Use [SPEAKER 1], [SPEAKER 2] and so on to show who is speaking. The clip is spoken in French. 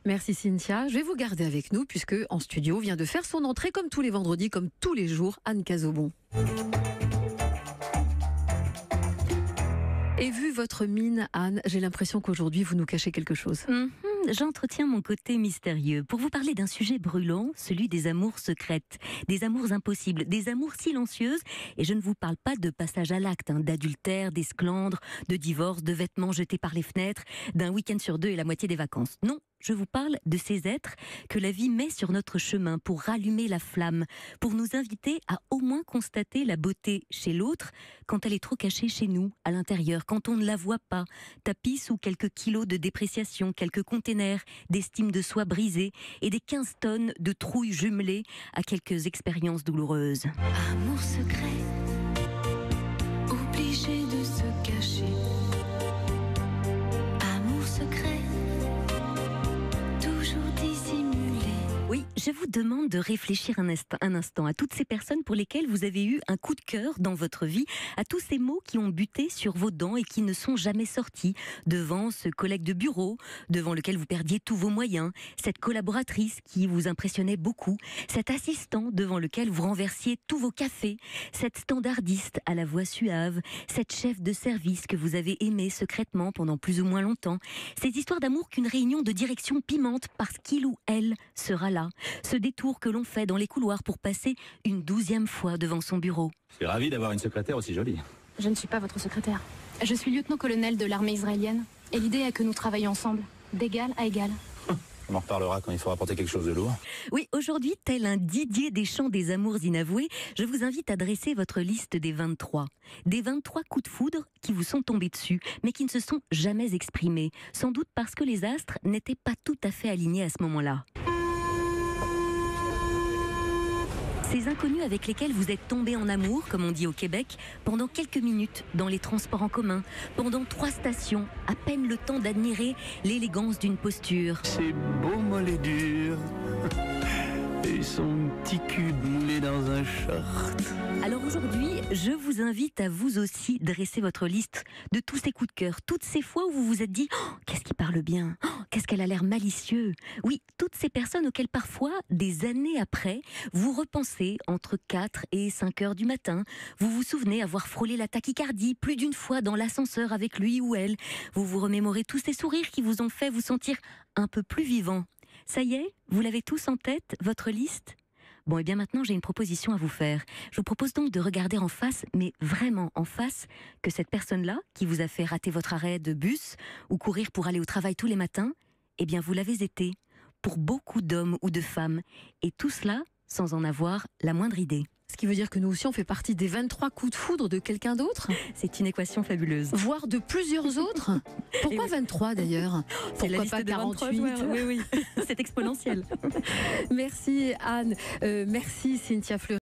[SPEAKER 1] Merci Cynthia. Je vais vous garder avec nous puisque en studio vient de faire son entrée comme tous les vendredis, comme tous les jours, Anne Cazobon. Et vu votre mine, Anne, j'ai l'impression qu'aujourd'hui vous nous cachez quelque chose.
[SPEAKER 2] J'entretiens mon côté mystérieux pour vous parler d'un sujet brûlant, celui des amours secrètes, des amours impossibles, des amours silencieuses. Et je ne vous parle pas de passage à l'acte, d'adultère, d'esclandre, de divorce, de vêtements jetés par les fenêtres, d'un week-end sur 2 et la moitié des vacances. Non, je vous parle de ces êtres que la vie met sur notre chemin pour rallumer la flamme, pour nous inviter à au moins constater la beauté chez l'autre quand elle est trop cachée chez nous, à l'intérieur, quand on ne la voit pas, tapis sous quelques kilos de dépréciation, quelques containers d'estime de soi brisée et des 15 tonnes de trouille jumelées à quelques expériences douloureuses.
[SPEAKER 3] Amour secret, obligé de se cacher. Amour secret, toujours dissimulé.
[SPEAKER 2] Oui, je vous demande de réfléchir un instant à toutes ces personnes pour lesquelles vous avez eu un coup de cœur dans votre vie, à tous ces mots qui ont buté sur vos dents et qui ne sont jamais sortis, devant ce collègue de bureau, devant lequel vous perdiez tous vos moyens, cette collaboratrice qui vous impressionnait beaucoup, cet assistant devant lequel vous renversiez tous vos cafés, cette standardiste à la voix suave, cette chef de service que vous avez aimé secrètement pendant plus ou moins longtemps, ces histoires d'amour qu'une réunion de direction pimente parce qu'il ou elle sera là. Ce détour que l'on fait dans les couloirs pour passer une 12e fois devant son bureau.
[SPEAKER 4] Je suis ravi d'avoir une secrétaire aussi jolie.
[SPEAKER 5] Je ne suis pas votre secrétaire. Je suis lieutenant-colonel de l'armée israélienne. Et l'idée est que nous travaillions ensemble, d'égal à égal.
[SPEAKER 4] On en reparlera quand il faudra apporter quelque chose de lourd.
[SPEAKER 2] Oui, aujourd'hui, tel un Didier Deschamps des amours inavoués, je vous invite à dresser votre liste des 23. Des 23 coups de foudre qui vous sont tombés dessus, mais qui ne se sont jamais exprimés. Sans doute parce que les astres n'étaient pas tout à fait alignés à ce moment-là. Ces inconnus avec lesquels vous êtes tombés en amour, comme on dit au Québec, pendant quelques minutes dans les transports en commun, pendant 3 stations, à peine le temps d'admirer l'élégance d'une posture.
[SPEAKER 6] C'est beau mollet dur et son petit cul moulé dans un short.
[SPEAKER 2] Alors aujourd'hui, je vous invite à vous aussi dresser votre liste de tous ces coups de cœur, toutes ces fois où vous vous êtes dit « Qu'est-ce qui parle bien ? Qu'est-ce qu'elle a l'air malicieux ?» Oui, toutes ces personnes auxquelles parfois, des années après, vous repensez entre 4 et 5 heures du matin. Vous vous souvenez avoir frôlé la tachycardie plus d'une fois dans l'ascenseur avec lui ou elle. Vous vous remémorez tous ces sourires qui vous ont fait vous sentir un peu plus vivant. Ça y est, vous l'avez tous en tête, votre liste ? Bon, et bien maintenant, j'ai une proposition à vous faire. Je vous propose donc de regarder en face, mais vraiment en face, que cette personne-là, qui vous a fait rater votre arrêt de bus ou courir pour aller au travail tous les matins, eh bien, vous l'avez été pour beaucoup d'hommes ou de femmes. Et tout cela sans en avoir la moindre idée.
[SPEAKER 1] Ce qui veut dire que nous aussi, on fait partie des 23 coups de foudre de quelqu'un d'autre,
[SPEAKER 2] C'est une équation fabuleuse.
[SPEAKER 1] voire de plusieurs autres. Pourquoi
[SPEAKER 2] Et
[SPEAKER 1] 23 d'ailleurs?
[SPEAKER 2] C'est la
[SPEAKER 1] Pourquoi
[SPEAKER 2] liste
[SPEAKER 1] pas
[SPEAKER 2] de 23,
[SPEAKER 1] 48?
[SPEAKER 2] oui. C'est exponentiel.
[SPEAKER 1] Merci Anne, merci Cynthia Fleury.